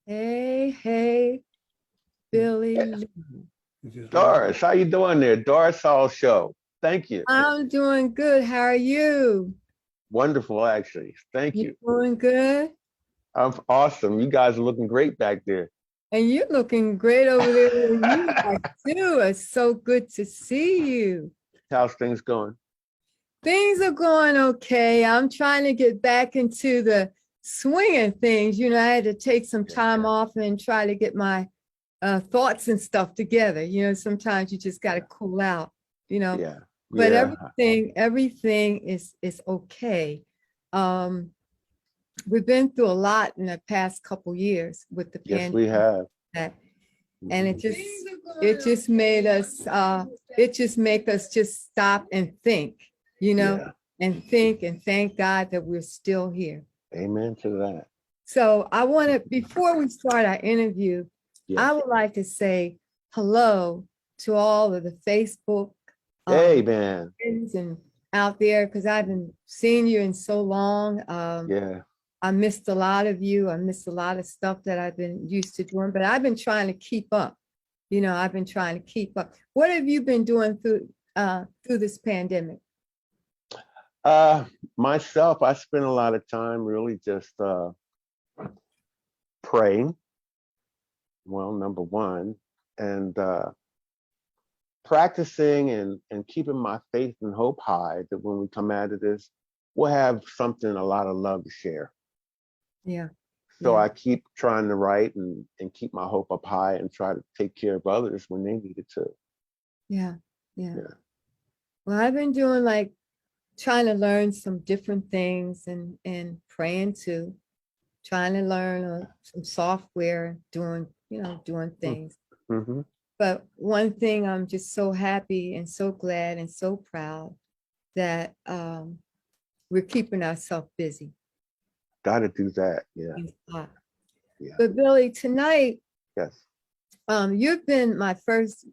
Hey, hey, Billy Yeah. Lee. Doris, how you doing there? Doris Hall Show. Thank you. I'm doing good. How are you? Wonderful, actually. Thank You you. doing good? I'm awesome. You guys are looking great back there. And you're looking great over there where you are too. It's so good to see you. How's things going? Things are going okay. I'm trying to get back into the swing of things. I had to take some Yeah. time off and try to get my thoughts and stuff together. Sometimes you just got to cool out, you know. Yeah. But Yeah. everything is okay. Um, we've been through a lot in the past couple years with the Yes, we pandemic, have. and Mhm. it just made us it just make us just stop and think, Yeah. and think and thank God that we're still here. Amen to that. So I want to, before we start our interview, I Yes. would like to say hello to all of the Facebook Hey, man. friends and out there, because I haven't seen you in so long. Yeah. I missed a lot of you. I missed a lot of stuff that I've been used to doing, but I've been trying to keep up. I've been trying to keep up. What have you been doing through this pandemic? Uh, Myself, I spend a lot of time really just praying. Well, number one, and practicing and keeping my faith and hope high that when we come out of this, we'll have something, a lot of love to share. Yeah, So yeah, I keep trying to write and keep my hope up high and try to take care of others when they need it too. yeah, yeah. Yeah. Well, I've been doing like trying to learn some different things and praying too, trying to learn some software, doing things. Mm-hmm. But one thing I'm just so happy and so glad and so proud that we're keeping ourselves busy. Got to do that. Yeah. Yeah. But Billy, tonight, Yes. you've been my first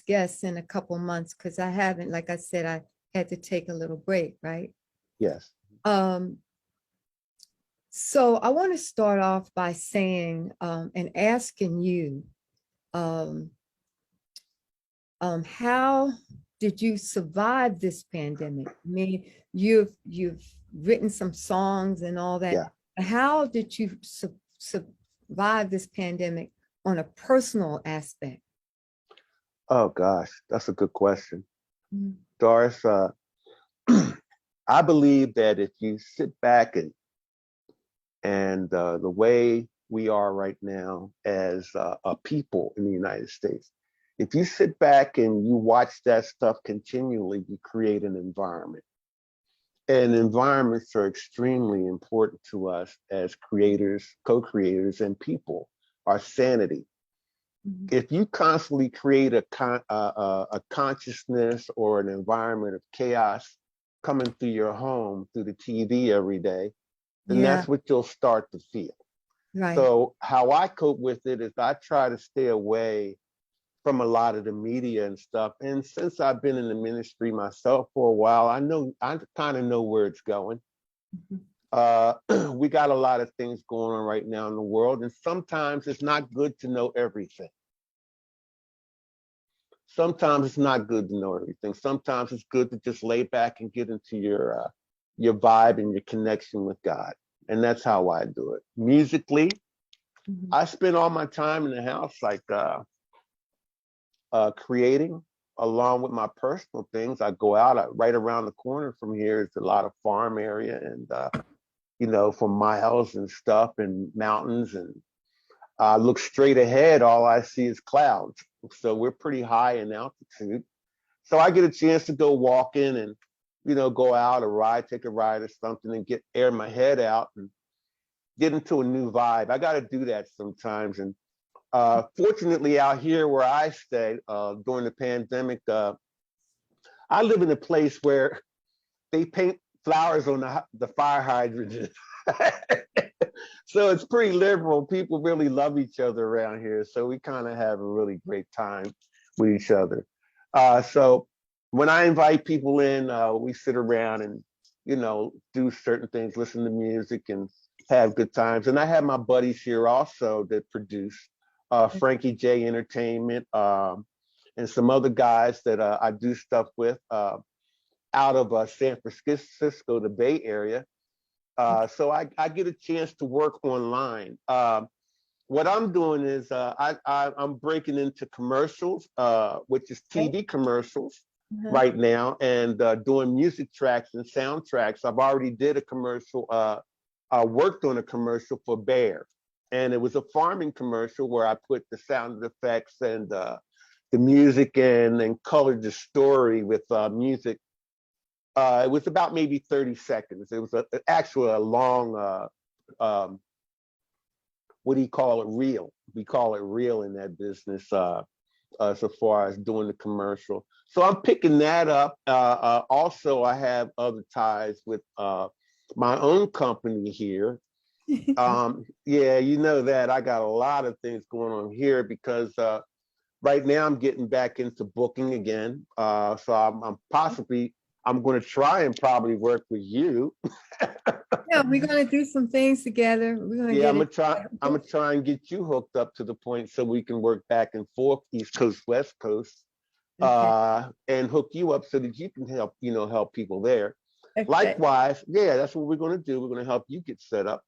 guest in a couple months because I haven't, like I said, I had to take a little break, right? Yes. Um, so I want to start off by saying and asking you, um, how did you survive this pandemic? I mean, you've written some songs and all that. Yeah. How did you survive this pandemic on a personal aspect? Oh gosh, that's a good question, Mm. Doris. I believe that if you sit back and the way we are right now as a people in the United States, if you sit back and you watch that stuff continually, you create an environment. And environments are extremely important to us as creators, co-creators, and people. Our sanity. Mhm. If you constantly create a consciousness or an environment of chaos coming through your home through the TV every day, then Yeah, that's what you'll start to feel. right. So how I cope with it is I try to stay away from a lot of the media and stuff. And since I've been in the ministry myself for a while, I kind of know where it's going. Mhm. Uh, we got a lot of things going on right now in the world, and sometimes it's not good to know everything. Sometimes it's not good to know everything. Sometimes it's good to just lay back and get into your vibe and your connection with God. And that's how I do it. Musically, Mhm. I spend all my time in the house, like creating, along with my personal things. I go out right around the corner from here is a lot of farm area, and for miles and stuff and mountains, and I look straight ahead. All I see is clouds. So we're pretty high in altitude. So I get a chance to go walk in and, go out or take a ride or something and air my head out and get into a new vibe. I got to do that sometimes. And fortunately, out here where I stay during the pandemic, I live in a place where they paint flowers on the fire hydrant. So it's pretty liberal. People really love each other around here. So we kind of have a really great time with each other. So when I invite people in, we sit around and do certain things, listen to music and have good times. And I have my buddies here also that produce Frankie J Entertainment, and some other guys that I do stuff with out of San Francisco, the Bay Area. So I get a chance to work online. What I'm doing is I'm breaking into commercials, which is TV commercials right now, and doing music tracks and soundtracks. I've already did a commercial. I worked on a commercial for Bayer, and it was a farming commercial where I put the sound effects and the music in and colored the story with music. It was about maybe 30 seconds. It was actually a long, what do you call it, reel. We call it reel in that business, so far as doing the commercial. So I'm picking that up. Also, I have other ties with my own company here. Yeah, you know that I got a lot of things going on here because right now I'm getting back into booking again. So I'm going to try and probably work with you. Yeah, we're gonna do some things together. We're gonna Yeah, get it. I'm gonna try and get you hooked up to the point so we can work back and forth, East Coast, West Coast, Okay. and hook you up so that you can help people there. Okay. Likewise, yeah, that's what we're gonna do. We're gonna help you get set up.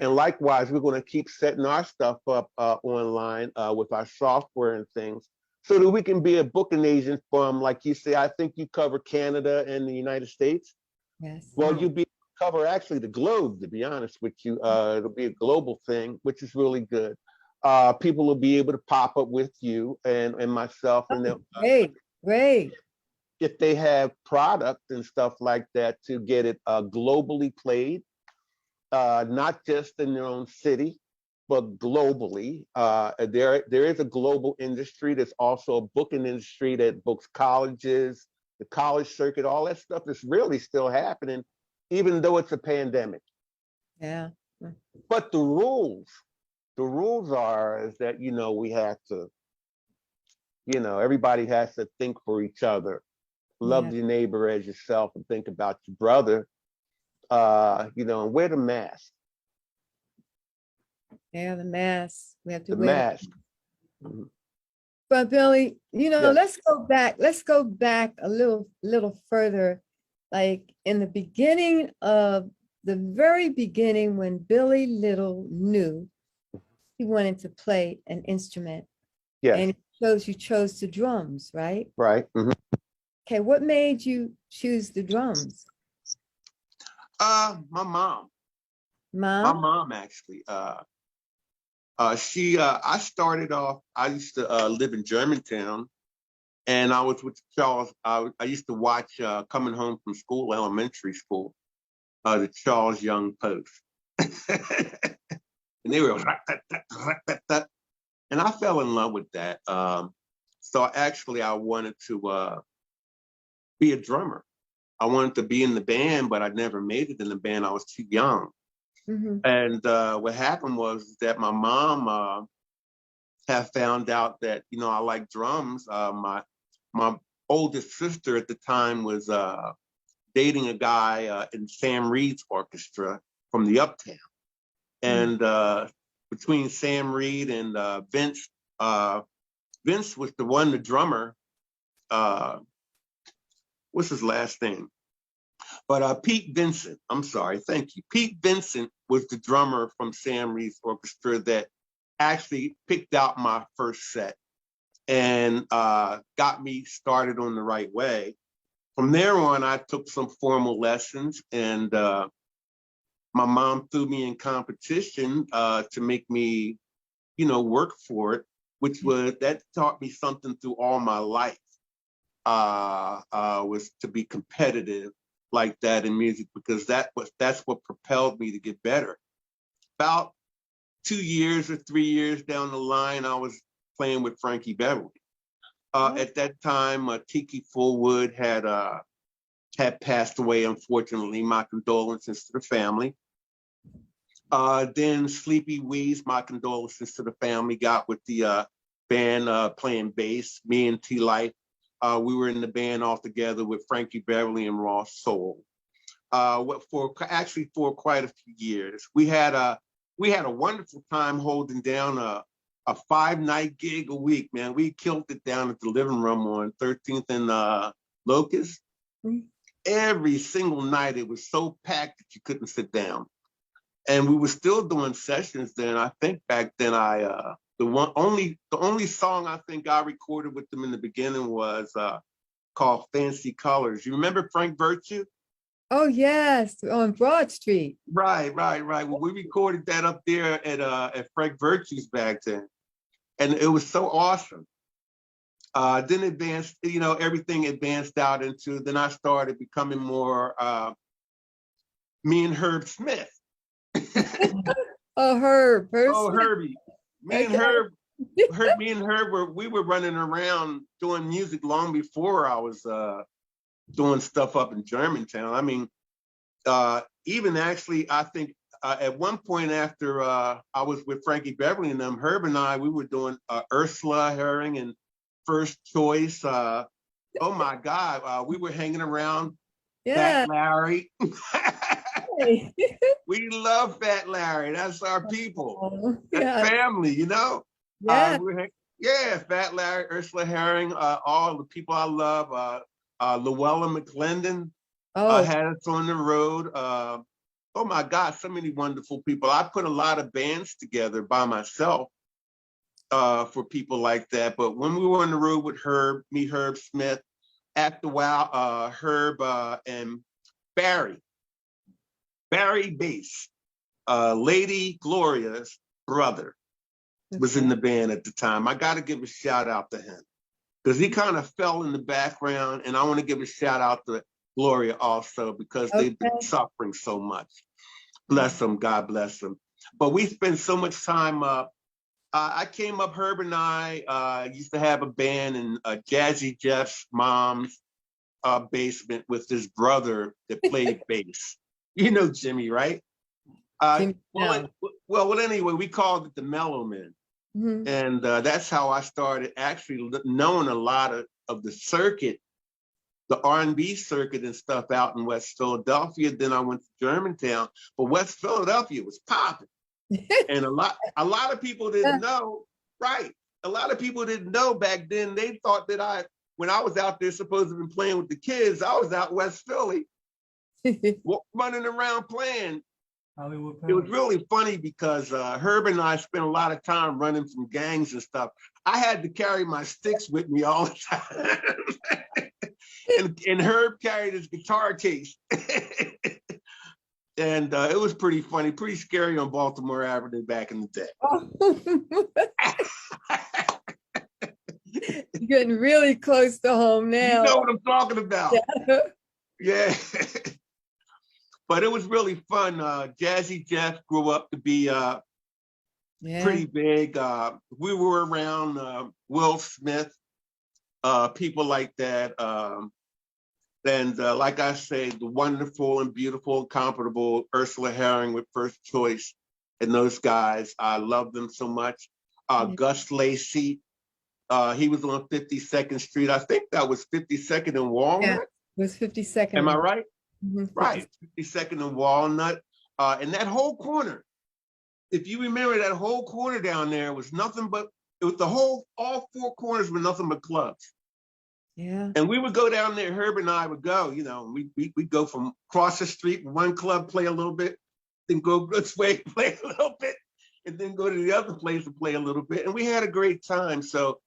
And likewise, we're gonna keep setting our stuff up online with our software and things so that we can be a booking agent from, like you say, I think you cover Canada and the United States. Yes. Well, you'll be cover actually the globe, to be honest with you. It'll be a global thing, which is really good. People will be able to pop up with you and myself, and Great. Great. if they have product and stuff like that, to get it globally played, not just in their own city, but globally. There is a global industry. There's also a booking industry that books colleges, the college circuit, all that stuff is really still happening, even though it's a pandemic. Yeah. But the rules are is that we have to, everybody has to think for each other, love Yeah. your neighbor as yourself, and think about your brother. And wear the mask. Yeah, the mask. We have to The wear the. mask. Mhm. But Billy, Yes. let's go back. Let's go back a little further, like in the beginning of the very beginning when Billy Little knew he wanted to play an instrument, Yes. and you chose the drums, right? Right. Mhm. Okay, what made you choose the drums? My mom. My Mom? mom actually. I started off. I used to live in Germantown, and I was with Charles. I used to watch coming home from school, elementary school, the Charles Young Post, and they were and I fell in love with that. So actually, I wanted to be a drummer. I wanted to be in the band, but I never made it in the band. I was too young. Mm-hmm. And what happened was that my mom had found out that I like drums. My oldest sister at the time was dating a guy in Sam Reed's orchestra from the Uptown, and between Sam Reed and Vince, Vince was the drummer. What's his last name? But Pete Vincent, I'm sorry, thank you. Pete Vincent was the drummer from Sam Reed's orchestra that actually picked out my first set and got me started on the right way. From there on, I took some formal lessons, and my mom threw me in competition to make me, work for it, that taught me something through all my life, was to be competitive like that in music, because that's what propelled me to get better. About 2 years or 3 years down the line, I was playing with Frankie Beverly. At that time, Tiki Fullwood had passed away, unfortunately. My condolences to the family. Then Sleepy Weeze, my condolences to the family, got with the band playing bass. Me and T Life, we were in the band all together with Frankie Beverly and Ross Soul. for quite a few years. We had a wonderful time holding down a 5-night gig a week, man. We killed it down at the living room on 13th and Locust. Mm. Every single night it was so packed that you couldn't sit down. And we were still doing sessions then. I think back then the only song I think I recorded with them in the beginning was called Fancy Colors. You remember Frank Virtue? Oh, yes, on Broad Street. Right. Well, we recorded that up there at Frank Virtue's back then, and it was so awesome. Then everything advanced out into. Then I started becoming more me and Herb Smith. Oh, Herb. Oh, Herbie. Me and Okay. Herb we were running around doing music long before I was doing stuff up in Germantown. I mean, even actually, I think at one point after I was with Frankie Beverly and them, Herb and we were doing Ursula Herring and First Choice. Oh my God, we were hanging around Fat Yeah. Larry. Hey. We love Fat Larry. That's our people. Oh, That's yeah. family, you know? Yeah. Yeah, Fat Larry, Ursula Herring, all the people I love. Llewellyn McClendon Oh, had us on the road. Oh my God, so many wonderful people. I put a lot of bands together by myself for people like that. But when we were on the road with Herb Smith, after a while, Herb and Barry Bass, Lady Gloria's brother, was in the band at the time. I got to give a shout out to him because he kind of fell in the background, and I want to give a shout out to Gloria also because they've been suffering so much. Bless them, God bless them. But we spent so much time up. I came up, Herb and I used to have a band in Jazzy Jeff's mom's basement with his brother that played bass. You know Jimmy, right? Well, anyway, we called it the Mellow Men. Mm-hmm. And that's how I started actually knowing a lot of the circuit, the R&B circuit and stuff out in West Philadelphia. Then I went to Germantown, but West Philadelphia was popping. And a lot of people didn't know, right? A lot of people didn't know back then. They thought that when I was out there supposed to be playing with the kids, I was out West Philly running around playing. It was really funny because Herb and I spent a lot of time running from gangs and stuff. I had to carry my sticks with me all the time. and Herb carried his guitar case. And it was pretty funny, pretty scary on Baltimore Avenue back in the day. Oh. You're getting really close to home now. You know what I'm talking about. Yeah. But it was really fun. Jazzy Jeff grew up to be pretty big. We were around Will Smith, people like that. And like I say, the wonderful and beautiful, incomparable Ursula Herring with First Choice and those guys. I love them so much. Gus Lacey, he was on 52nd Street. I think that was 52nd and Walnut. Yeah, it was 52nd. Am I right? Mm-hmm. Right, 52nd and Walnut. And that whole corner, if you remember that whole corner down there was nothing but, it was all four corners were nothing but clubs. Yeah. And we would go down there, Herb and I would go, we'd go from across the street, one club, play a little bit, then go this way, play a little bit, and then go to the other place and play a little bit. And we had a great time. So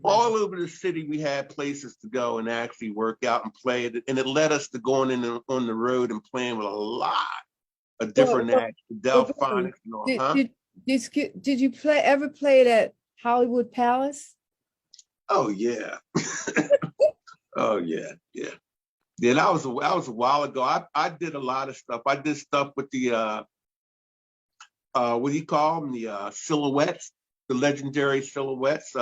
all over the city, we had places to go and actually work out and play. And it led us to going on the road and playing with a lot of different acts, Delphonics and all. Did you ever play at Hollywood Palace? Oh yeah. Oh yeah. Yeah, that was a while ago. I did a lot of stuff. I did stuff with the what do you call them? The Silhouettes, the legendary Silhouettes.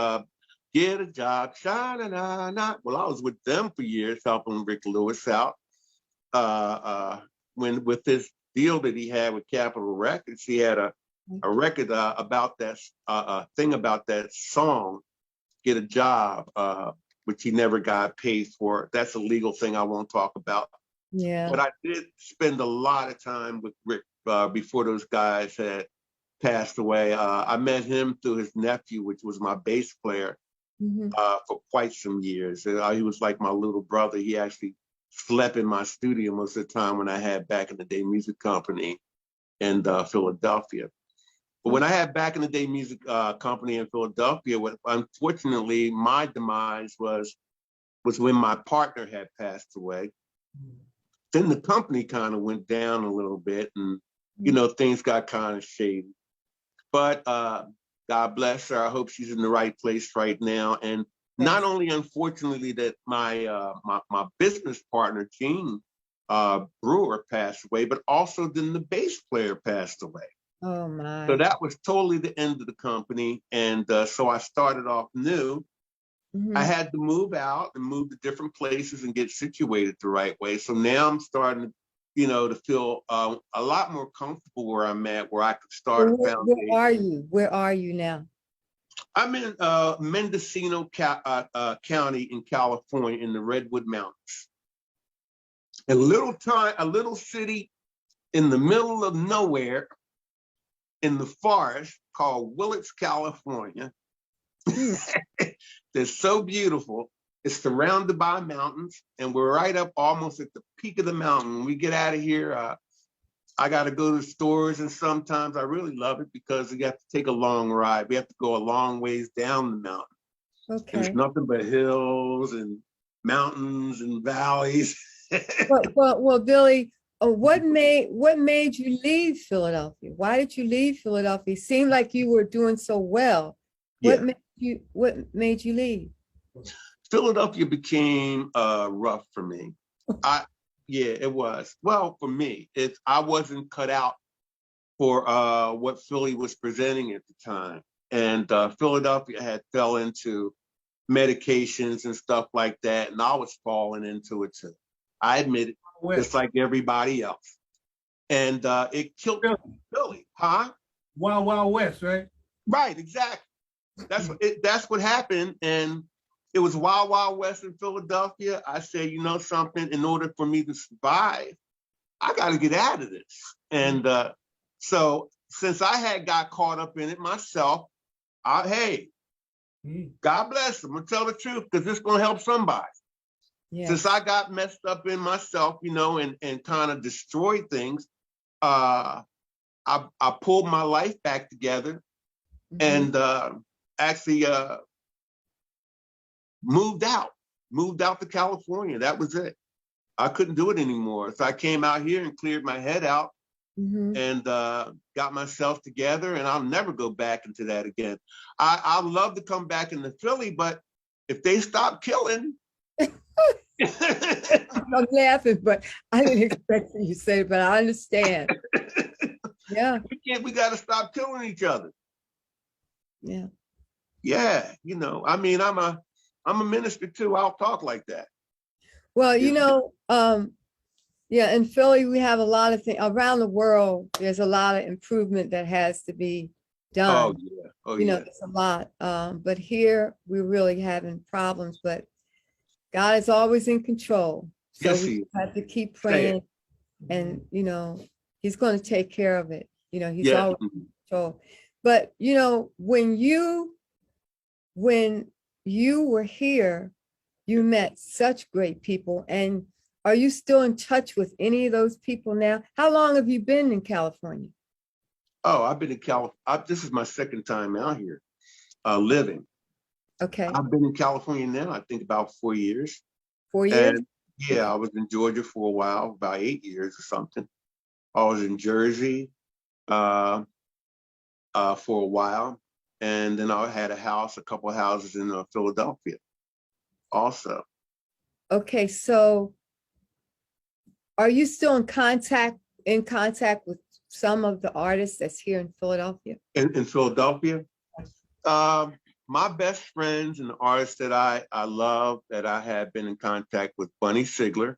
Get a job, sha-na-na-na. Well, I was with them for years, helping Rick Lewis out. When with this deal that he had with Capitol Records, he had a record about that thing about that song, Get a Job, which he never got paid for. That's a legal thing I won't talk about. Yeah. But I did spend a lot of time with Rick before those guys had passed away. I met him through his nephew, which was my bass player, Mhm. for quite some years. He was like my little brother. He actually slept in my studio most of the time when I had Back in the Day Music Company in Philadelphia. But when I had Back in the Day Music Company in Philadelphia, what unfortunately my demise was when my partner had passed away. Then the company kind of went down a little bit, and things got kind of shady. But God bless her. I hope she's in the right place right now. And not Yes. only, unfortunately, that my business partner Gene Brewer passed away, but also then the bass player passed away. Oh So my. that was totally the end of the company, and so I started off new. I Mhm. had to move out and move to different places and get situated the right way. So now I'm starting to feel a lot more comfortable where I'm at, where I could So start a where are foundation. you? Where are you now? I'm in Mendocino County in California in the Redwood Mountains. A little city in the middle of nowhere in the forest called Willits, California. Hmm. They're so beautiful. It's surrounded by mountains, and we're right up almost at the peak of the mountain. When we get out of here, I got to go to stores, and sometimes I really love it because you have to take a long ride. We have to go a long ways down the mountain, and it's Okay. nothing but hills and mountains and valleys. Well, Billy, what made you leave Philadelphia? Why did you leave Philadelphia? It seemed like you were doing so well. What Yeah, made you leave? Philadelphia became rough for me. I Yeah, it was. Well, for me, I wasn't cut out for what Philly was presenting at the time. And Philadelphia had fell into medications and stuff like that, and I was falling into it too. I admit it, just West. like everybody else. And it killed Philly. Philly, huh? Wild Wild West, right? Right, exactly. That's what happened, and it was Wild Wild West in Philadelphia. I said, you know something, in order for me to survive, I got to get out of this. And so since I had got caught up in it myself, hey, God bless them. I'm gonna tell the truth because it's gonna help somebody. Since Yes. I got messed up in myself, and kind of destroyed things, uh, I pulled my life back together Mhm. and actually moved out to California. That was it. I couldn't do it anymore. So I came out here and cleared my head out Mhm. and got myself together, and I'll never go back into that again. I'd love to come back into Philly, but if they stop killing, I'm laughing, but I didn't expect you to say it, but I understand. Yeah. we got to stop killing each other. Yeah. Yeah, I mean, I'm a minister too. I'll talk like that. Well, You know? yeah, in Philly, we have a lot of things around the world. There's a lot of improvement that has to be Oh done. yeah, oh yeah. There's a lot. But here we're really having problems, but God is always in control. So Yes, we he just is. have to keep Say it. praying and, he's going to take care of it. He's Yes. always in control. But, when you were here, you met such great people. And are you still in touch with any of those people now? How long have you been in California? Oh, I've been in California. This is my second time out here living. Okay, I've been in California now, I think about 4 years. 4 years? And yeah, I was in Georgia for a while, about 8 years or something. I was in Jersey uh, for a while. And then I had a couple of houses in Philadelphia also. Okay, so are you still in contact with some of the artists that's here in Philadelphia? In Philadelphia, um, my best friends and the artists that I love that I have been in contact with, Bunny Sigler.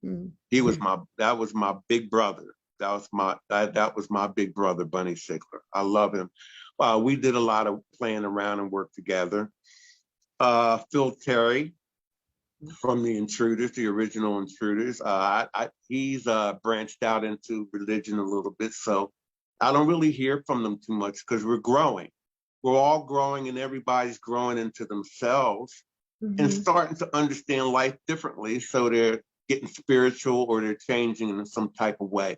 Mm. That was my big brother. That was my big brother, Bunny Sigler. I love him. We did a lot of playing around and work together. Phil Terry, from the Intruders, the original Intruders. He's branched out into religion a little bit, so I don't really hear from them too much because we're growing. We're all growing, and everybody's growing into themselves and starting to understand life differently. So they're getting spiritual or they're changing in some type of way.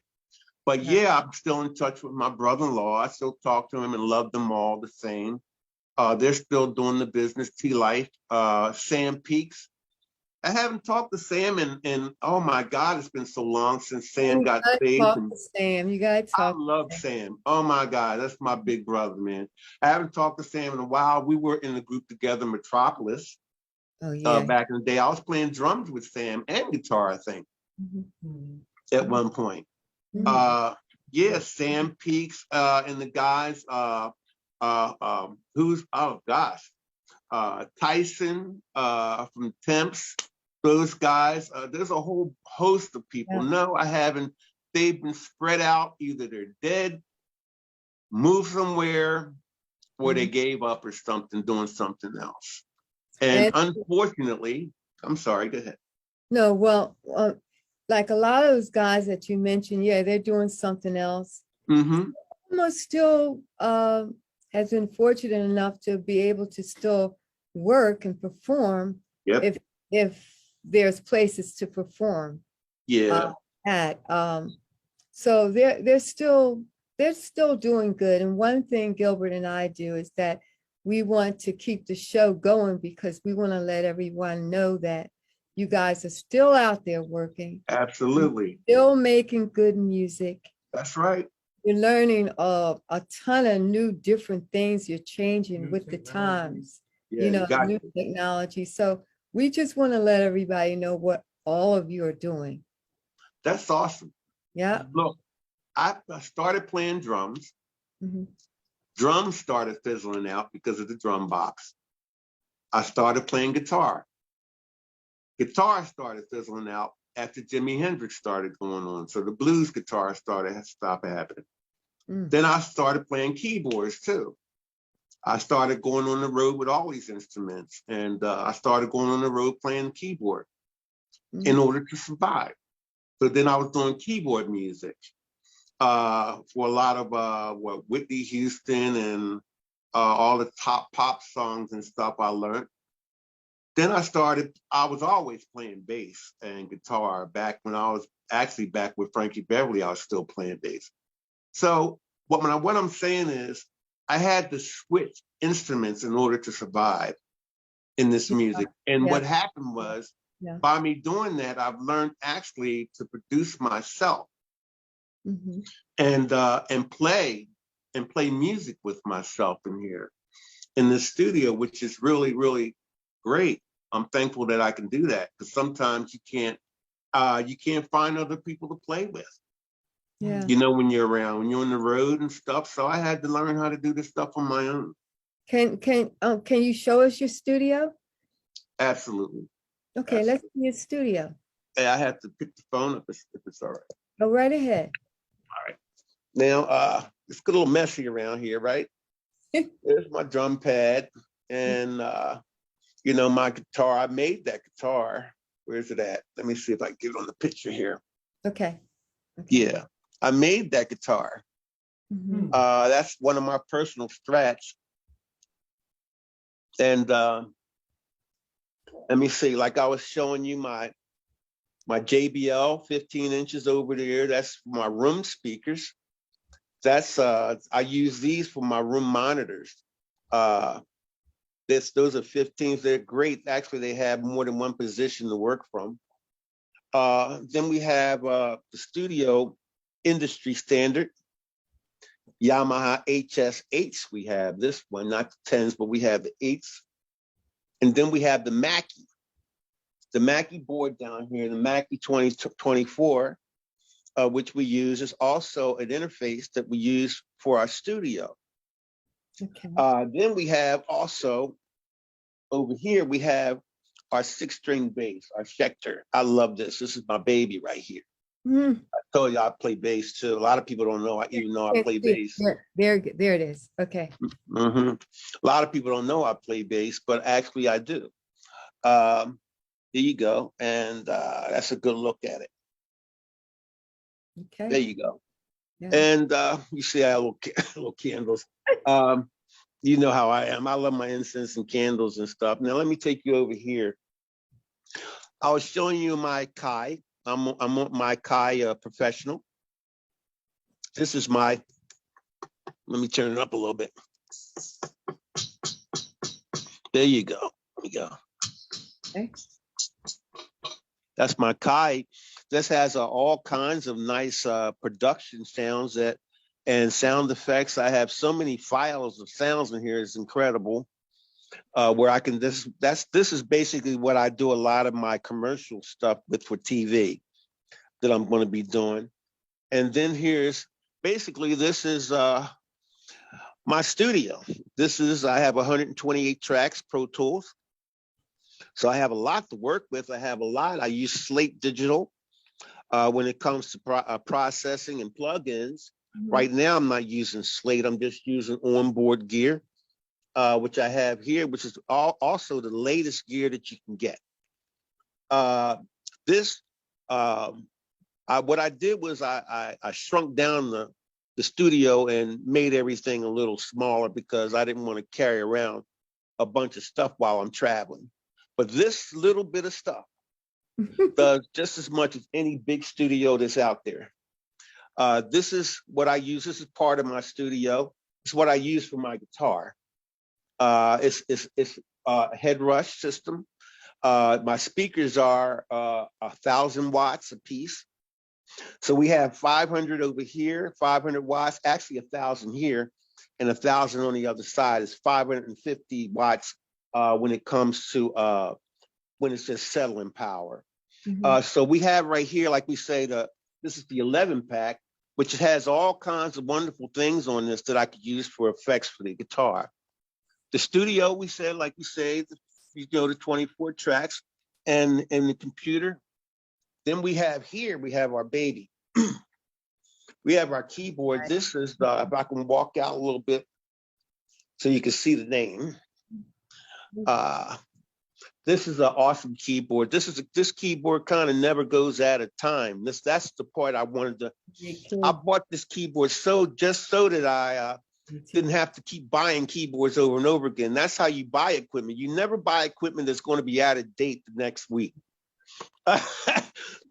But yeah, I'm still in touch with my brother-in-law. I still talk to him and love them all the same. They're still doing the business, T-Life. Sam Peaks. I haven't talked to Sam in oh my God, it's been so long since Sam You got gotta saved. talk And to Sam. You gotta I talk. love Sam. Oh my God, that's my big brother, man. I haven't talked to Sam in a while. We were in the group together, Metropolis, Oh yeah. back in the day. I was playing drums with Sam and guitar, I think, at one point. Yeah, Sam Peaks and the guys. Who's oh gosh, Tyson from Temps. Those guys. There's a whole host of people. No, I haven't. They've been spread out. Either they're dead, moved somewhere, or they gave up or something, doing something else. And unfortunately, I'm sorry. Go ahead. No, well, like a lot of those guys that you mentioned, yeah, they're doing something else. Almost still has been fortunate enough to be able to still work and perform if there's places to perform at. So they're still doing good. And one thing Gilbert and I do is that we want to keep the show going because we want to let everyone know that you guys are still out there working. Absolutely. Still making good music. That's right. You're learning a ton of new different things. You're changing with the times, new technology. So we just want to let everybody know what all of you are doing. That's awesome. Yeah. Look, I started playing drums. Drums started fizzling out because of the drum box. I started playing guitar. Guitar started fizzling out after Jimi Hendrix started going on. So the blues guitar started to stop happening. Then I started playing keyboards too. I started going on the road with all these instruments, and I started going on the road playing keyboard in order to survive. So then I was doing keyboard music for a lot of Whitney Houston and all the top pop songs and stuff I learned. Then I was always playing bass and guitar. Back when I was actually back with Frankie Beverly, I was still playing bass. So what I'm saying is I had to switch instruments in order to survive in this music. And what happened was by me doing that, I've learned actually to produce myself and play music with myself in here in the studio, which is really, really great. I'm thankful that I can do that because sometimes you can't find other people to play with. Yeah. When you're around, when you're on the road and stuff. So I had to learn how to do this stuff on my own. Can you show us your studio? Absolutely. Okay, let's see your studio. Hey, I have to pick the phone up if it's all right. Go right ahead. All right. Now, it's a little messy around here, right? There's my drum pad and my guitar. I made that guitar. Where's it at? Let me see if I can get it on the picture here. Okay. Yeah, I made that guitar. That's one of my personal strats. And let me see, like I was showing you my JBL 15 inches over there. That's my room speakers. That's I use these for my room monitors. Those are 15s. They're great. Actually, they have more than one position to work from. Then we have the studio industry standard Yamaha HS8s. We have this one, not the 10s, but we have the 8s. And then we have the Mackie board down here, the Mackie 2024, which we use is also an interface that we use for our studio. Okay. Then we have also over here, we have our 6-string bass, our Schecter. I love this. This is my baby right here. I told you I play bass too. A lot of people don't know I play bass. There it is. Okay. A lot of people don't know I play bass, but actually I do. There you go. And that's a good look at it. There Okay. you go. Yeah. And you see I have little candles. You know how I am. I love my incense and candles and stuff. Now let me take you over here. I was showing you my Kai. I'm my Kai professional. This is my, let me turn it up a little bit. There you go. There you go. Okay. That's my Kai. This has all kinds of nice production sounds and sound effects. I have so many files of sounds in here. It's incredible. Where I can this is basically what I do a lot of my commercial stuff with for TV that I'm going to be doing. And then here's basically this is my studio. I have 128 tracks, Pro Tools. So I have a lot to work with. I use Slate Digital when it comes to processing and plugins. Right now, I'm not using Slate. I'm just using onboard gear, which I have here, which is also the latest gear that you can get. What I did was I shrunk down the studio and made everything a little smaller because I didn't want to carry around a bunch of stuff while I'm traveling. But this little bit of stuff does just as much as any big studio that's out there. This is what I use. This is part of my studio. It's what I use for my guitar. It's a head rush system. My speakers are 1,000 watts a piece. So we have 500 over here, 500 watts, actually 1,000 here, and 1,000 on the other side. Is 550 watts when it comes to when it's just settling power. So we have right here, like we say, this is the 11 pack, which has all kinds of wonderful things on this that I could use for effects for the guitar. The studio, we said, like we say, you go to 24 tracks, and the computer. Then we have our baby. We have our keyboard. Right. This is if I can walk out a little bit so you can see the name. This is an awesome keyboard. This keyboard kind of never goes out of time. That's the part I wanted to. I bought this keyboard just so that I didn't have to keep buying keyboards over and over again. That's how you buy equipment. You never buy equipment that's going to be out of date the next week.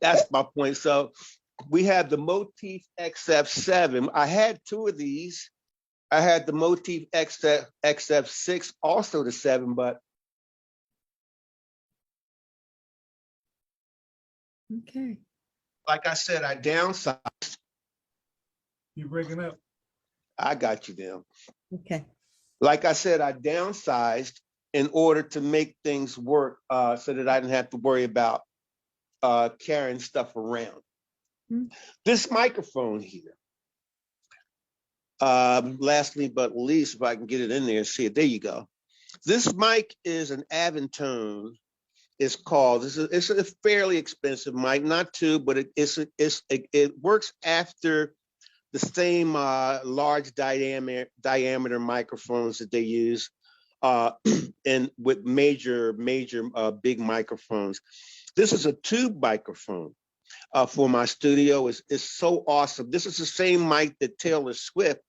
That's my point. So we have the Motif XF7. I had two of these. I had the Motif XF6, also the 7, but Okay. like I said, I downsized. You breaking up? I got you down. Okay. Like I said, I downsized in order to make things work so that I didn't have to worry about carrying stuff around. This microphone here, lastly but least, if I can get it in there, see it, there you go. This mic is an Aventone. It's called. It's a fairly expensive mic, not too, but it works after the same large diameter microphones that they use, and with major big microphones. This is a tube microphone for my studio. It's so awesome. This is the same mic that Taylor Swift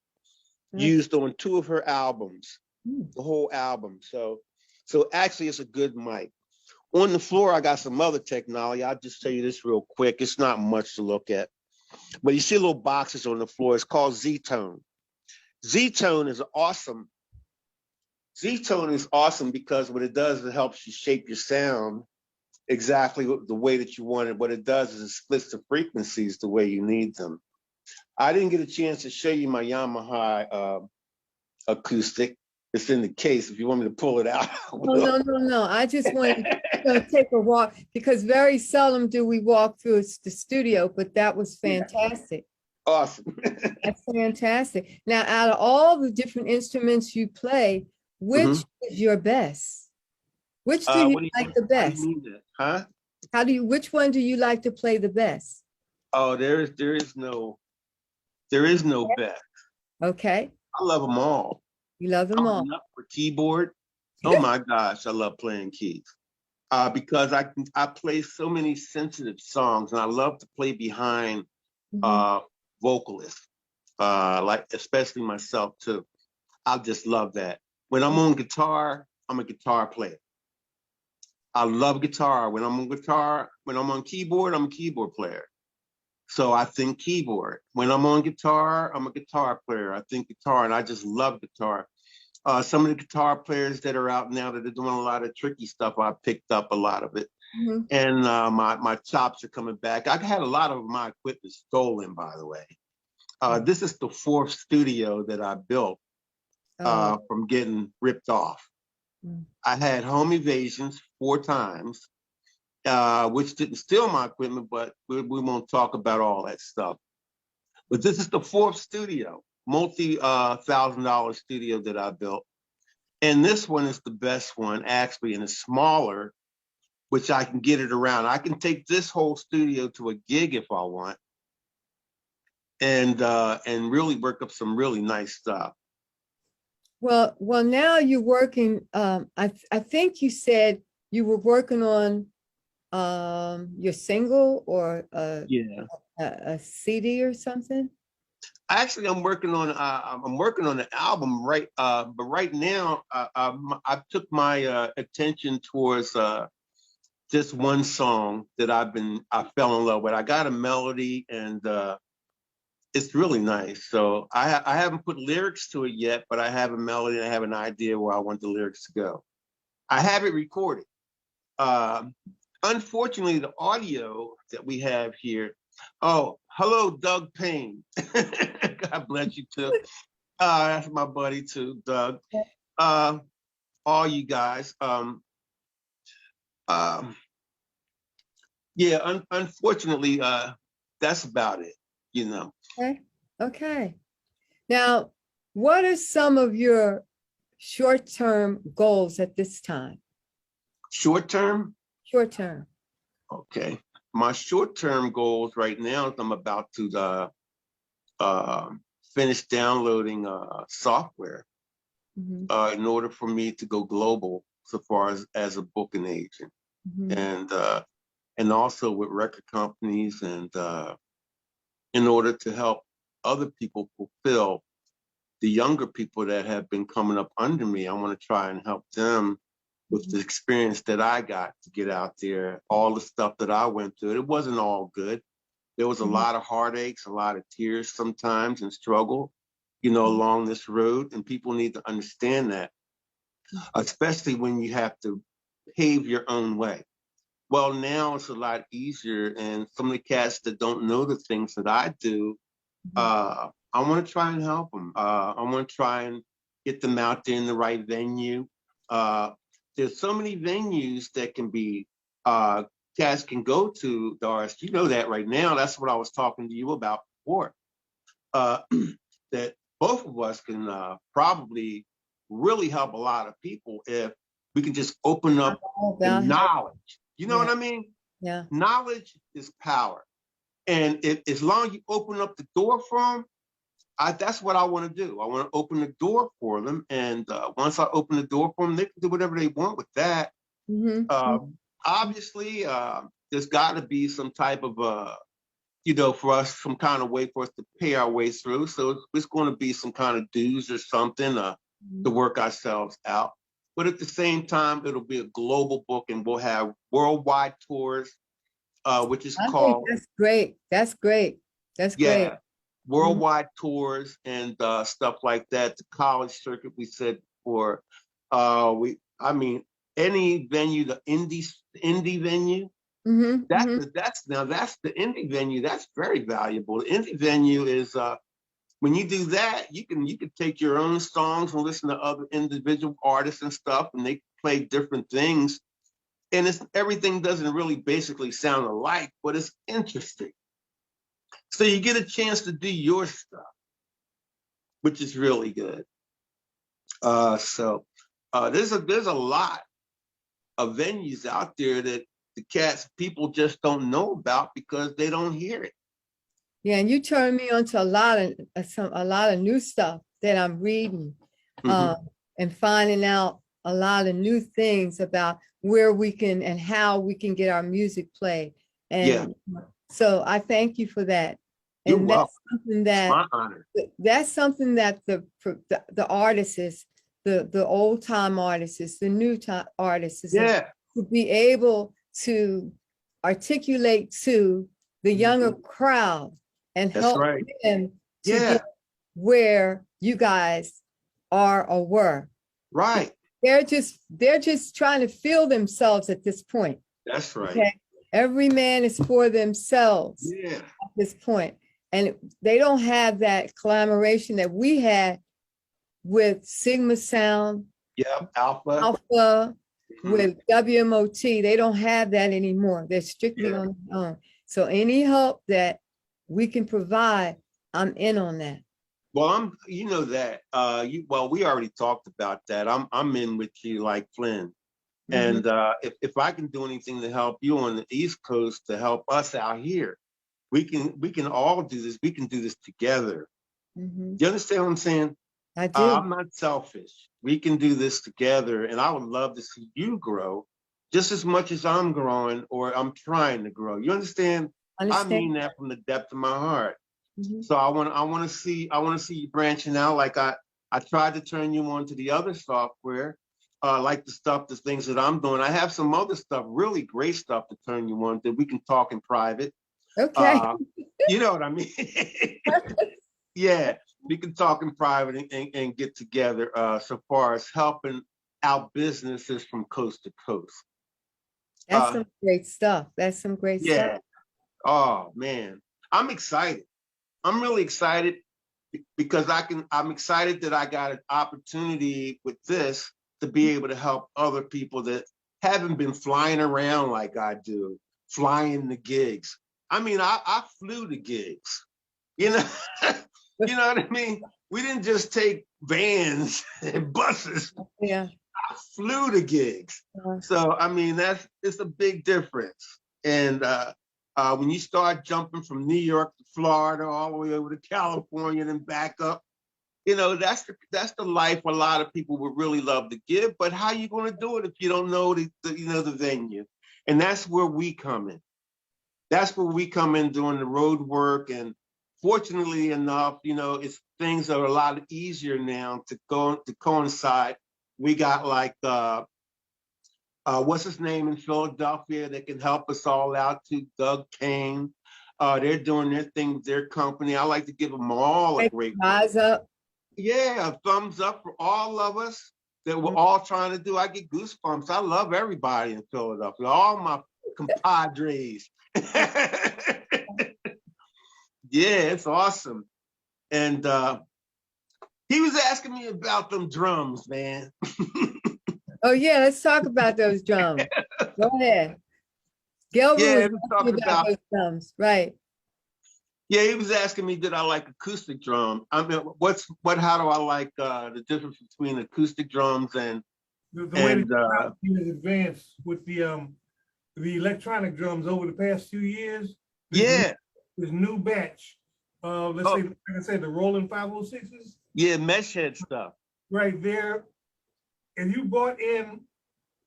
used on 2 of her albums, the whole album. So actually, it's a good mic. On the floor, I got some other technology. I'll just tell you this real quick. It's not much to look at. But you see little boxes on the floor. It's called Z-Tone. Z-Tone is awesome. Z-Tone is awesome because what it does is it helps you shape your sound exactly the way that you want it. What it does is it splits the frequencies the way you need them. I didn't get a chance to show you my Yamaha acoustic. It's in the case. If you want me to pull it out. No. I just want to take a walk because very seldom do we walk through the studio, but that was fantastic. Awesome. That's fantastic. Now, out of all the different instruments you play, which is your best? Which do you like the best? How do you mean that? Huh? Which one do you like to play the best? Oh, there is no best. Okay. I love them all. You love them all. For keyboard. Oh my gosh, I love playing keys. because I play so many sensitive songs, and I love to play behind Mhm. vocalists, like especially myself too. I just love that. When I'm on guitar, I'm a guitar player. I love guitar. When I'm on guitar, when I'm on keyboard, I'm a keyboard player. So I think keyboard. When I'm on guitar, I'm a guitar player. I think guitar, and I just love guitar. Some of the guitar players that are out now that are doing a lot of tricky stuff, I picked up a lot of it. Mhm. And my chops are coming back. I've had a lot of my equipment stolen, by the way. This is the fourth studio that I built Oh, from getting ripped off. mm. I had home evasions 4 times, which didn't steal my equipment, but we won't talk about all that stuff. But this is the fourth studio, multi-$1,000 studio that I built. And this one is the best one, actually, and it's smaller, which I can get it around. I can take this whole studio to a gig if I want, and really work up some really nice stuff. Well, now you're working, I think you said you were working on your single or Yeah. a CD or something? Actually, I'm working on an album but right now I took my attention towards just one song that I fell in love with. I got a melody and it's really nice. So I haven't put lyrics to it yet, but I have a melody and I have an idea where I want the lyrics to go. I have it recorded. Uh, Unfortunately, the audio that we have here. Oh, hello, Doug Payne. God bless you too. That's my buddy too, Doug. Uh, all you guys. Um, yeah, unfortunately, that's about it. You know, Okay, okay. Now, what are some of your short-term goals at this time? short term. Short term. Okay, my short term goals right now is I'm about to uh, finish downloading software Mhm, in order for me to go global so far as a booking agent, mhm, and also with record companies, and in order to help other people fulfill the younger people that have been coming up under me. I want to try and help them with the mhm, experience that I got to get out there, all the stuff that I went through. It wasn't all good. There was a mhm, lot of heartaches, a lot of tears sometimes, and struggle, mhm, along this road. And people need to understand that, especially when you have to pave your own way. Well, now it's a lot easier. And some of the cats that don't know the things that I do, mhm. I want to try and help them. I want to try and get them out there in the right venue. Uh, there's so many venues that can be, cats can go to, Doris. You know that right now. That's what I was talking to you about before. Uh, that both of us can probably really help a lot of people if we can just open up All the about help. knowledge. You know Yeah, what I mean? yeah. Knowledge is power. And as long as you open up the door for them, that's what I want to do. I want to open the door for them. And once I open the door for them, they can do whatever they want with that. Mhm, Uh, mhm. Obviously, there's got to be some type of for us, some kind of way for us to pay our way through. So it's going to be some kind of dues or something to work ourselves out. But at the same time, it'll be a global book, and we'll have worldwide tours, which is I think called, that's great. That's great. That's great. yeah, Mhm. worldwide tours and stuff like that. The college circuit, we said before. I mean, any venue, the indie venue. Mhm, mhm. That's the indie venue. That's very valuable. The indie venue is when you do that, you can take your own songs and listen to other individual artists and stuff, and they play different things. And everything doesn't really basically sound alike, but it's interesting. So you get a chance to do your stuff, which is really good. There's a lot of venues out there that the cats people just don't know about because they don't hear it. Yeah, and you turned me on to a lot of new stuff that I'm reading, uh, Hmm. and finding out a lot of new things about where we can and how we can get our music played. And so I thank you for that. You're And welcome. something It's that my honor. that's something that the artists, the old time artists, the new time artists, Yeah. to be able to articulate to the younger crowd and That's help right. them to Yeah. get where you guys are or were. Right. They're just trying to feel themselves at this point. That's right. Okay. Every man is for themselves Yeah. at this point. And they don't have that collaboration that we had with Sigma Sound, Yep. Alpha. Alpha, with WMOT. They don't have that anymore. They're strictly on their own. So any help that we can provide, I'm in on that. Well, you know that, well, we already talked about that. I'm in with you like Flynn. And if I can do anything to help you on the East Coast to help us out here, we can all do this. We can do this together. Do you understand what I'm saying? I do. I'm not selfish. We can do this together. And I would love to see you grow just as much as I'm growing or I'm trying to grow. You understand? I mean that from the depth of my heart. So I want to see you branching out. Like I tried to turn you on to the other software, like the things that I'm doing. I have some other stuff, really great stuff to turn you on that we can talk in private. Okay. You know what I mean? Yeah, we can talk in private and get together so far as helping our businesses from coast to coast. That's some great stuff. That's some great stuff. Oh man, I'm excited. I'm really excited because I'm excited that I got an opportunity with this to be able to help other people that haven't been flying around like I do, flying the gigs. I mean, I flew the gigs, you know, you know what I mean? We didn't just take vans and buses. Yeah. I flew the gigs. So, I mean, it's a big difference. And, when you start jumping from New York to Florida, all the way over to California and then back up, you know, that's the life a lot of people would really love to give. But how you going to do it if you don't know the venue? And that's where we come in. That's where we come in doing the road work. And fortunately enough, you know, things are a lot easier now to coincide. We got like what's his name in Philadelphia that can help us all out too, Doug Kane. They're doing their thing with their company. I like to give them all a great eyes up. Yeah, a thumbs up for all of us that we're all trying to do. I get goosebumps. I love everybody in Philadelphia, all my compadres. Yeah, it's awesome. And he was asking me about them drums, man. Oh yeah, let's talk about those drums. Go ahead. Gilbert was talking about those drums, right? Yeah, he was asking me, did I like acoustic drum? I mean, how do I like the difference between acoustic drums and the way that is advanced with the electronic drums over the past few years? This new batch. Let's say, like I said, the Rolling 506s. Yeah, mesh head stuff. Right there. If you brought in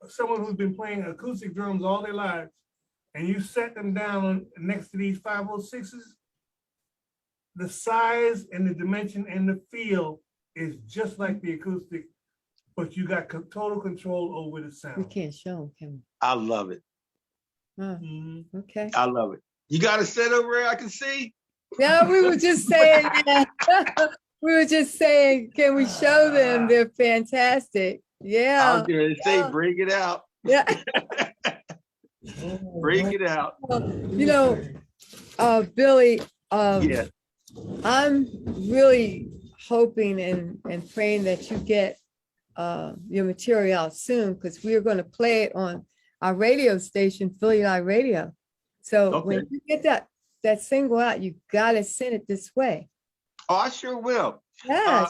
someone who's been playing acoustic drums all their lives and you set them down next to these 506s, the size and the dimension and the feel is just like the acoustic, but you got total control over the sound. We can't show them, can we? I love it. Okay. I love it. You got a set over there I can see? No, we were just saying that. We were just saying, can we show them? They're fantastic. Yeah. I was going to say, bring it out. Yeah. Bring it out. You know, Billy, I'm really hoping and praying that you get your material out soon, because we are going to play it on our radio station, Philly Live Radio. So when you get that single out, you got to send it this way. Oh, I sure will. Yeah.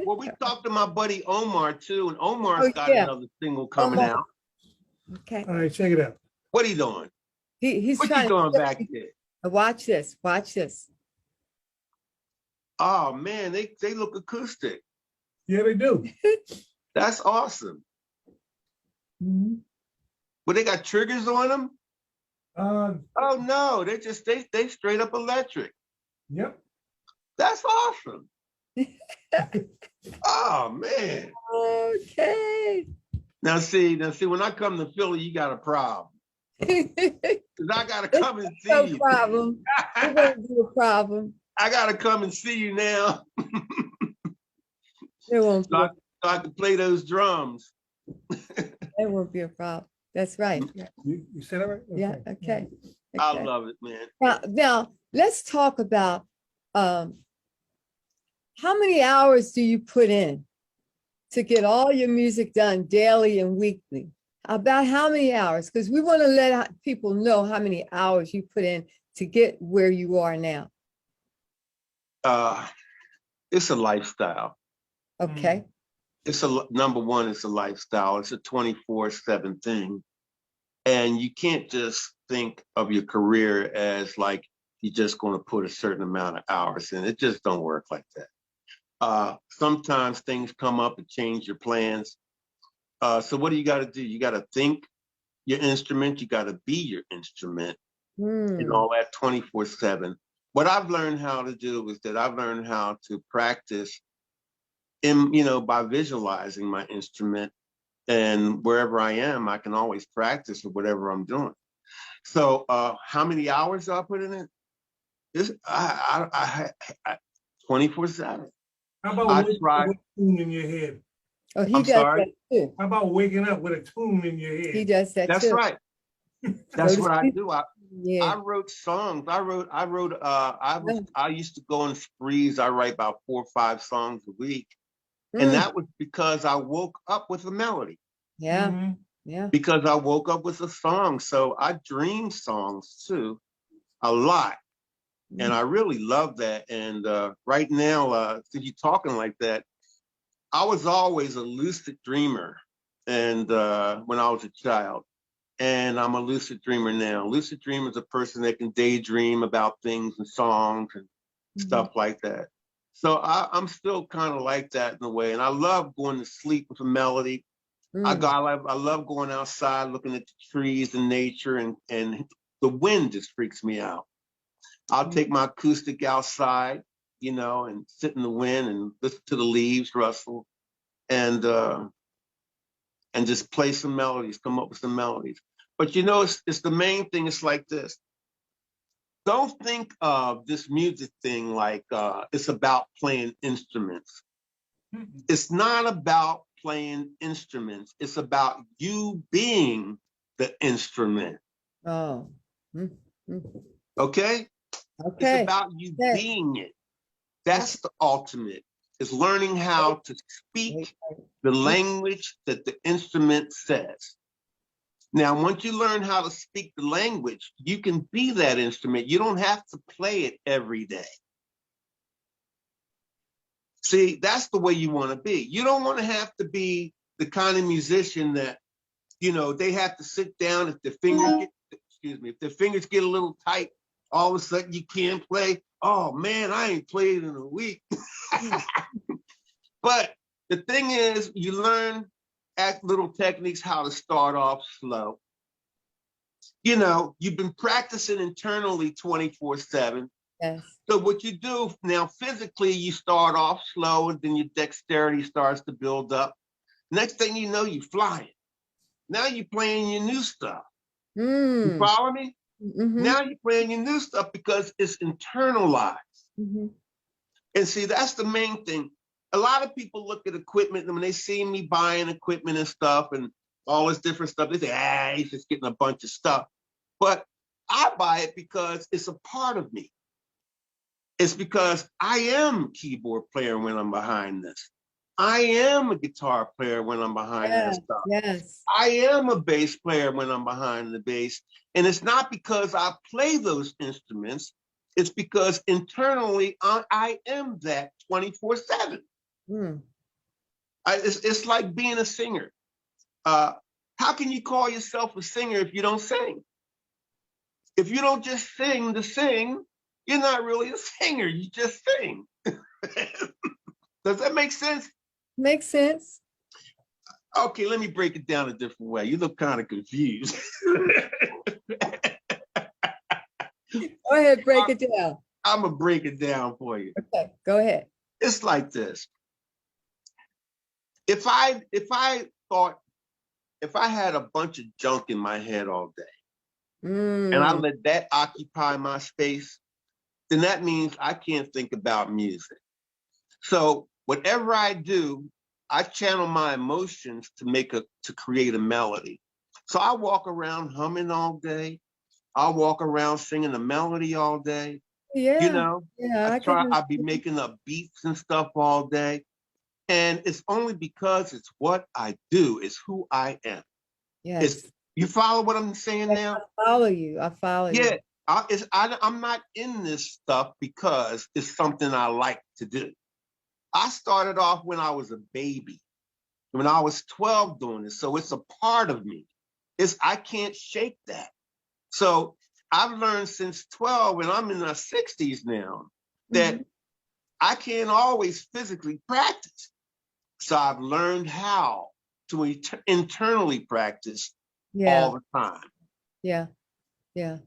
Well, we talked to my buddy Omar too, and Omar's got another single coming out. Okay. All right, check it out. What are you doing? He's what trying you doing back there? Watch this. Watch this. Oh man, they look acoustic. Yeah, they do. That's awesome. Mhm. But they got triggers on them? Uh, Oh no, they straight up electric. yep. That's awesome. Oh man. Okay. Now see, when I come to Philly, you got a problem. Cause I gotta It's come and no see you. problem. It won't be a problem. I gotta come and see you now. It won't be. So I can play those drums. It won't be a problem. That's right. You said it right? Yeah. Okay. I Okay. love it, man. Now let's talk about how many hours do you put in to get all your music done daily and weekly? About how many hours? Because we want to let people know how many hours you put in to get where you are now. It's a lifestyle. Okay. Number one, it's a lifestyle. It's a 24/7 thing. And you can't just think of your career as like you're just going to put a certain amount of hours in. It just don't work like that. Sometimes things come up and change your plans. So what do you got to do? You got to think your instrument. You got to be your instrument and all that 24/7. What I've learned how to do is that I've learned how to practice by visualizing my instrument, and wherever I am, I can always practice with whatever I'm doing. So how many hours do I put in it? This I 24/7. How about I waking try. up with a tune in your head? Oh, he I'm does sorry? that too. How about waking up with a tune in your head? He does that That's too. right. That's Go to what I sleep. do. Yeah. I wrote songs. I used to go on sprees. I write about 4 or 5 songs a week. And that was because I woke up with a melody. Yeah. Mhm. Yeah. Because I woke up with a song. So I dream songs too, a lot. And I really love that. And right now, since you're talking like that, I was always a lucid dreamer. And when I was a child, and I'm a lucid dreamer now. Lucid dreamer is a person that can daydream about things and songs and stuff like that. So I'm still kind of like that in a way. And I love going to sleep with a melody. I love going outside, looking at the trees and nature, and the wind just freaks me out. I'll take my acoustic outside, and sit in the wind and listen to the leaves rustle, and just play some melodies, come up with some melodies. But it's the main thing. It's like this. Don't think of this music thing like it's about playing instruments. It's not about playing instruments. It's about you being the instrument. Oh. Okay? Okay. It's about you being it. That's the ultimate. Is learning how to speak the language that the instrument says. Now, once you learn how to speak the language, you can be that instrument. You don't have to play it every day. See, that's the way you want to be. You don't want to have to be the kind of musician that, they have to sit down if their fingers get a little tight, all of a sudden you can't play. Oh man, I ain't played in a week. But the thing is, you learn little techniques how to start off slow. You've been practicing internally 24/7. Yes. So what you do now, physically, you start off slow and then your dexterity starts to build up. Next thing you know, you're flying. Now you're playing your new stuff. You follow me? Now you're playing your new stuff because it's internalized. And see, that's the main thing. A lot of people look at equipment and when they see me buying equipment and stuff and all this different stuff, they say, he's just getting a bunch of stuff. But I buy it because it's a part of me. It's because I am a keyboard player when I'm behind this. I am a guitar player when I'm behind that stuff. Yes. I am a bass player when I'm behind the bass. And it's not because I play those instruments. It's because internally I am that 24/7. It's like being a singer. How can you call yourself a singer if you don't sing? If you don't just sing to sing, you're not really a singer. You just sing. Does that make sense? Makes sense. Okay, let me break it down a different way. You look kind of confused. Go ahead, break it down. I'm gonna break it down for you. Okay, go ahead. It's like this. If I had a bunch of junk in my head all day and I Mm, let that occupy my space, then that means I can't think about music. So whatever I do, I channel my emotions to create a melody. So I walk around humming all day. I walk around singing a melody all day. You yeah, know, yeah, I can. I'll be making up beats and stuff all day. And it's only because it's what I do, it's who I am. It's, Yes, you follow what I'm saying yes, now? I follow you. I follow Yeah, you. I'm not in this stuff because it's something I like to do. I started off when I was a baby, when I was 12 doing it. So it's a part of me. I can't shake that. So I've learned since 12, and I'm in my 60s now, that Mhm. I can't always physically practice. So I've learned how to internally practice Yeah, all the time. yeah, yeah.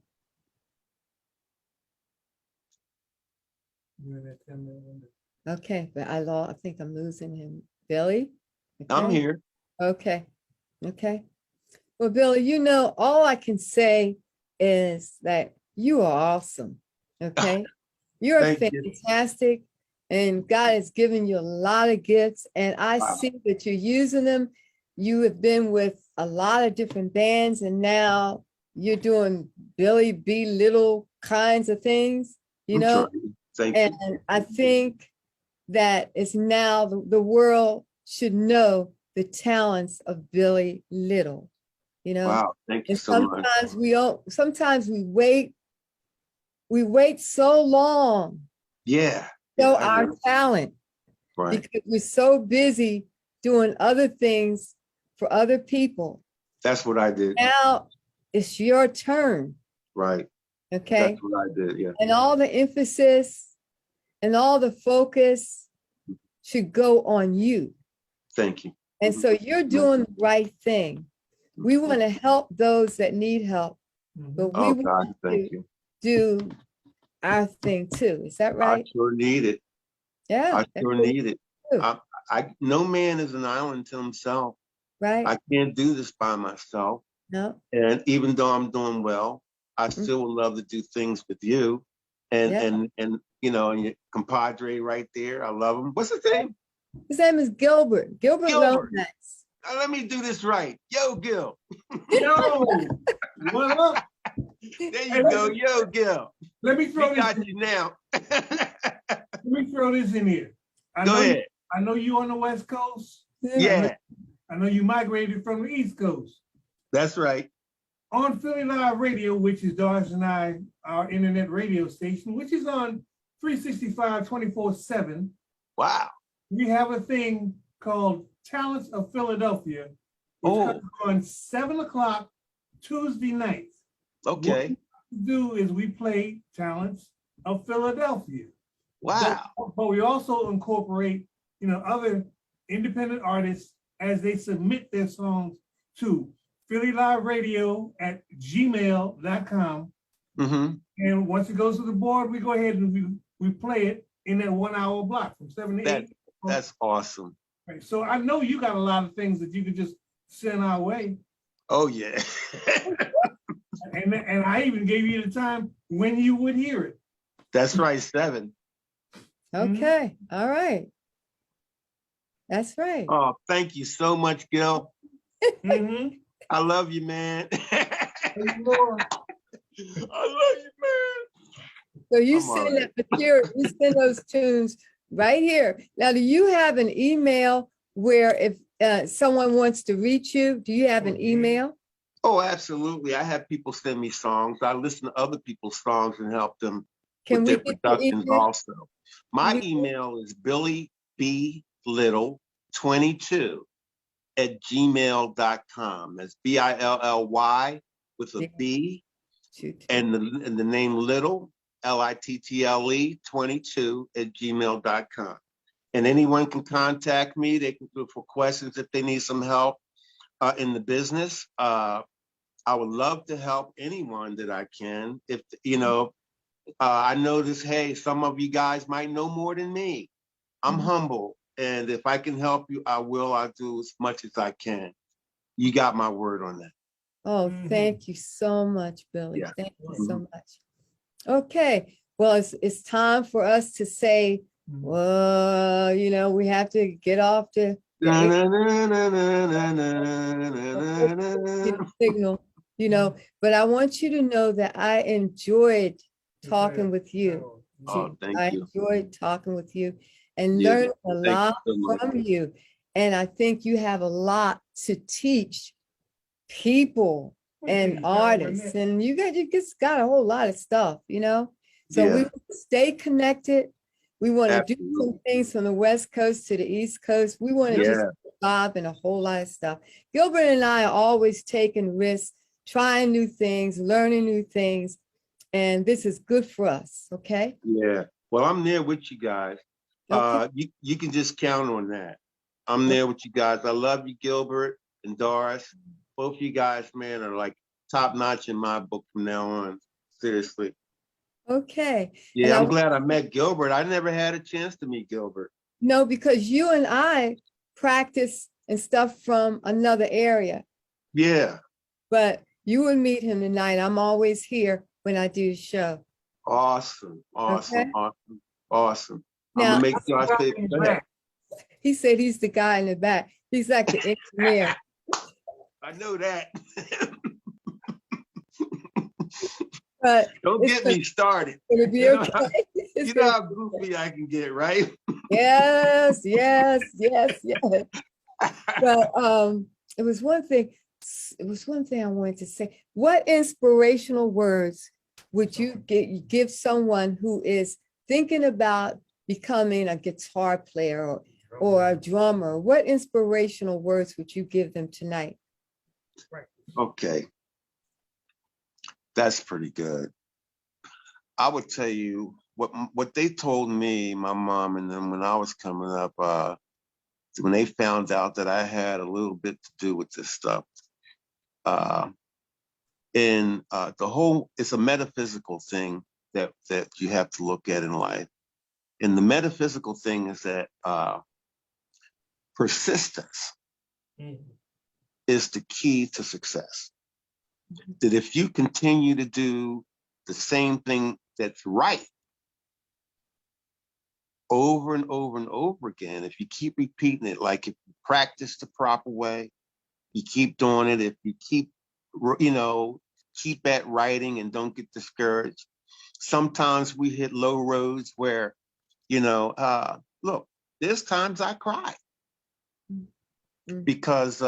You're in that 10-minute window. Okay, but I think I'm losing him. Billy? I'm Okay, here. okay, okay. Well, Billy, all I can say is that you are awesome. Okay. You're Thank you. fantastic, and God has given you a lot of gifts, and I Wow. see that you're using them. You have been with a lot of different bands, and now you're doing Billy B. Little kinds of things, I'm trying. Thank and you. I think that it's now the world should know the talents of Billy Little, you know. Wow. Thank you And so much. sometimes we wait so long Yeah. to Yeah, show I our know. talent Right. because we're so busy doing other things for other people. That's what I did. Now it's your turn, Right. That's okay? what I did. Yeah. And all the emphasis and all the focus should go on you. Thank you. And so you're doing the right thing. We want to help those that need help, but we Oh, want God. Thank to you. do our thing too. Is that I right? sure need it. Yeah, I that's sure what we need it. do, No man is an island to himself. right? I can't do this by myself. No, And even though I'm doing well, I mm, still would love to do things with you. And yeah. and and your compadre right there. I love him. What's his name? His name is Gilbert. Gilbert Gilbert. Lomax. Now, let me do this right. Yo, Gil. Yo, what up? There Hey, you go. Yo, Gil. let me throw We this. got you now. Let me throw this in here. Go ahead. I know you on the West Coast. Yeah, I know you migrated from the East Coast. that's right. On Philly Live Radio, which is Doris and I, our internet radio station, which is on 365 24/7. Wow. We have a thing called Talents of Philadelphia, which comes on 7 o'clock Tuesday nights. Okay. What we do is we play Talents of Philadelphia. Wow. But we also incorporate, other independent artists as they submit their songs to Philly Live Radio at gmail.com. Mm-hmm. And once it goes to the board, we go ahead and we play it in that 1 hour block from 7 to 8. That's awesome. Right. So I know you got a lot of things that you could just send our way. Oh, yeah. And I even gave you the time when you would hear it. That's right, 7. Okay, all right. That's right. Oh, thank you so much, Gil. Mm-hmm. I love you, man. I Praise the Lord. love you, man. So you I'm all send right. that material, you send those tunes right here. Now, do you have an email where if someone wants to reach you, do you have an email? Oh, absolutely. I have people send me songs. I listen to other people's songs and help them Can with we their get your productions email? also. My We- email is billyblittle22@gmail.com. That's BILLY with a B and the name Little, LITTLE 22@gmail.com. and anyone can contact me. They can do for questions if they need some help in the business. I would love to help anyone that I can. If you know, I notice, hey, some of you guys might know more than me. I'm humble, and if I can help you, I will. I'll do as much as I can. You got my word on that. Oh, thank you so much, Billy. Yeah. Thank you so much. Okay, well, it's time for us to say, well, you know, we have to get off the signal, you know, but I want you to know that I enjoyed talking with you. Oh, thank I you. enjoyed talking with you and Yeah, learned a thank you lot so much. from you. And I think you have a lot to teach people and artists, and you just got a whole lot of stuff, you know. So we Yeah, stay connected. We want to do some absolutely. things from the West Coast to the East Coast. We want to just Yeah, vibe and a whole lot of stuff. Gilbert and I are always taking risks, trying new things, learning new things, and this is good for us. Okay. yeah. Well, I'm there with you guys. Okay. You can just count on that. I'm there with you guys. I love you, Gilbert and Doris. Both you guys, man, are like top notch in my book from now on. Seriously. Okay. And Yeah, I'm glad I met Gilbert. I never had a chance to meet Gilbert. no, because you and I practice and stuff from another area, Yeah. but you will meet him tonight. I'm always here when I do the show. Awesome. Awesome. Okay. Awesome. Awesome. I'm Now, gonna make sure I stay. Go ahead. he said he's the guy in the back. He's like the engineer. I know that. But Don't get me started. It'll be okay. You know how goofy I can get, right? Yes, yes, yes, yes. But it was one thing. It was one thing I wanted to say. What inspirational words would you give someone who is thinking about becoming a guitar player or a drummer? What inspirational words would you give them tonight? Okay. That's pretty good. I would tell you what they told me, my mom and them, when I was coming up, when they found out that I had a little bit to do with this stuff. And the whole, it's a metaphysical thing that you have to look at in life. And the metaphysical thing is that persistence is the key to success. That if you continue to do the same thing that's right over and over and over again, if you keep repeating it, like if you practice the proper way, you keep doing it, if you keep, you know, keep at writing and don't get discouraged. Sometimes we hit low roads where, you know, look, there's times I cry because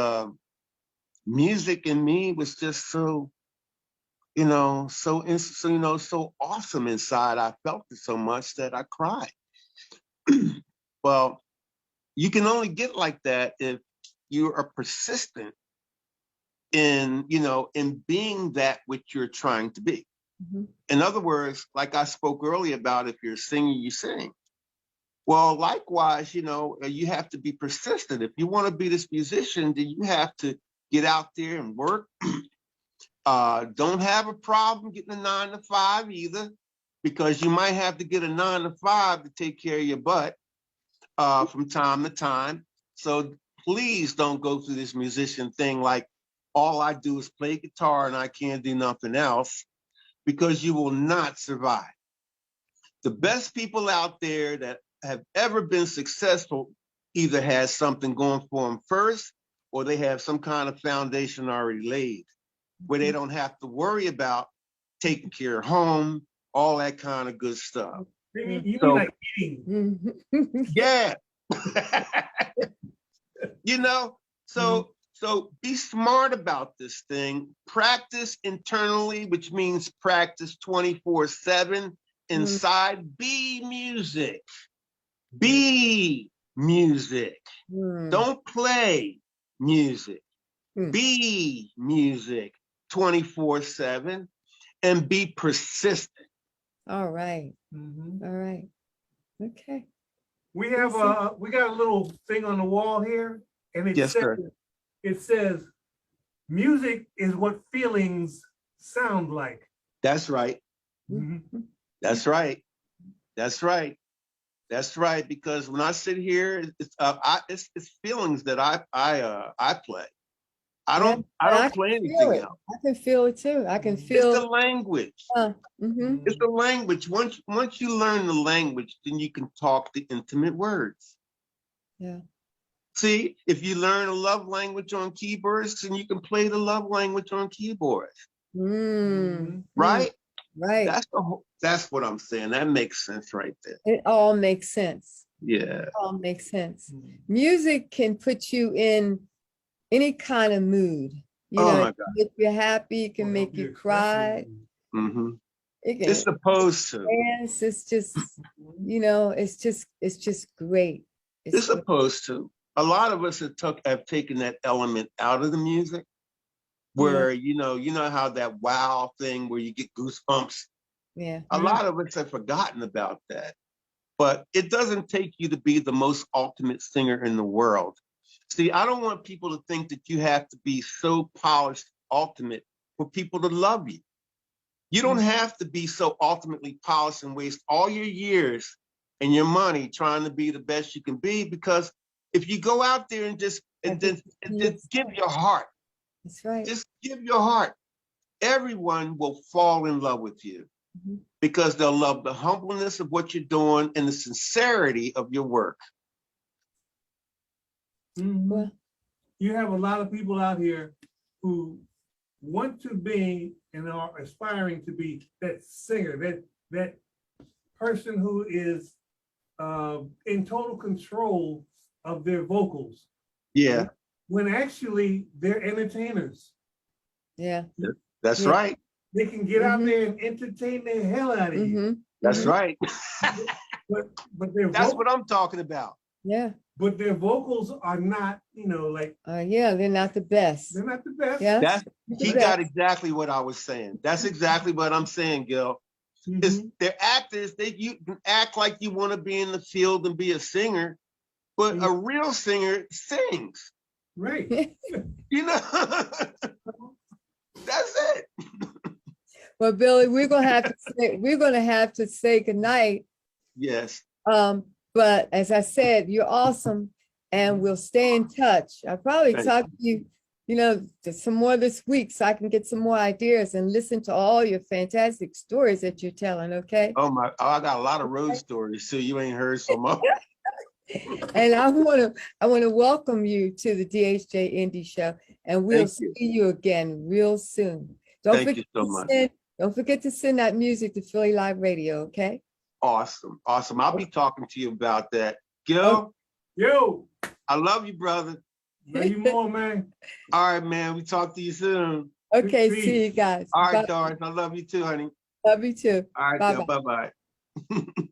music in me was just so, you know, so awesome inside. I felt it so much that I cried. Well, you can only get like that if you are persistent in, you know, in being that which you're trying to be. In other words, like I spoke earlier about, if you're a singer, you sing. Well, likewise, you know, you have to be persistent. If you want to be this musician, then you have to get out there and work. Don't have a problem getting a 9 to 5 either, because you might have to get a 9 to 5 to take care of your butt from time to time. So please don't go through this musician thing like all I do is play guitar and I can't do nothing else, because you will not survive. The best people out there that have ever been successful either has something going for them first, or they have some kind of foundation already laid where they don't have to worry about taking care of home, all that kind of good stuff. You mean like eating? Yeah. You know, so be smart about this thing. Practice internally, which means practice 24/7 inside. Be music. Be music. Don't play music. Be music 24/7 and be persistent. All right. All right. Okay. We have we got a little thing on the wall here, and Yes, sir. it says, music is what feelings sound like. That's right. Mhm. That's right. That's right. That's right. Because when I sit here, it's feelings that I play. I Yeah, don't and I can play feel anything it. else. I can feel it too. I can It's feel. the language. Mhm. It's the language. Once you learn the language, then you can talk the intimate words. Yeah. See, if you learn a love language on keyboards, then you can play the love language on keyboards. Mm. Right? Right. That's what I'm saying. That makes sense right there. It all makes sense. Yeah. It all makes sense. Mhm. Music can put you in any kind of mood. You Oh know, my it God. can make you happy, it can Or make help you express cry. it. hmm It It's can supposed to. dance. It's just, you know, it's just great. It's Great. supposed to. A lot of us have taken that element out of the music, where you know how that wow thing where you get goosebumps. Yeah. A lot of us have forgotten about that. But it doesn't take you to be the most ultimate singer in the world. See, I don't want people to think that you have to be so polished, ultimate for people to love you. You don't have to be so ultimately polished and waste all your years and your money trying to be the best you can be, because if you go out there and just give your heart, That's right. just give your heart, everyone will fall in love with you. Mhm. Because they'll love the humbleness of what you're doing and the sincerity of your work. Mhm. Well, You have a lot of people out here who want to be and are aspiring to be that singer, that person who is in total control of their vocals, Yeah, when actually they're entertainers. yeah. that's Yeah. right. They can get out Mhm. there and entertain the hell out of you. Mhm. That's Mhm. right. But their That's what I'm talking about. Yeah. but their vocals are not, like Yeah, they're not the best. they're not the best. Yeah. He got exactly what I was saying. That's exactly what I'm saying, Gil. Mhm. They're actors. You can act like you want to be in the field and be a singer, but a real singer sings. Right. You know, that's it. Well, Billy, we're gonna have to say goodnight. Yes. But as I said, you're awesome, and we'll stay in touch. I'll probably Thank talk to you, some more this week so I can get some more ideas and listen to all your fantastic stories that you're telling, okay? Oh, I got a lot of road stories, so you ain't heard so much. And I wanna welcome you to the DHJ Indie Show, and we'll Thank you. see you again real soon. Thank you so much. Don't forget to send that music to Philly Live Radio, okay? Awesome. Awesome. I'll be talking to you about that. Gil, Oh. Yo, I love you, brother. love you more, man. All right, man. We talk to you soon. Okay, Peace. see you guys. All right, Bye. Doris. I love you too, honey. Love you too. All right, Bye-bye. Gil. Bye-bye.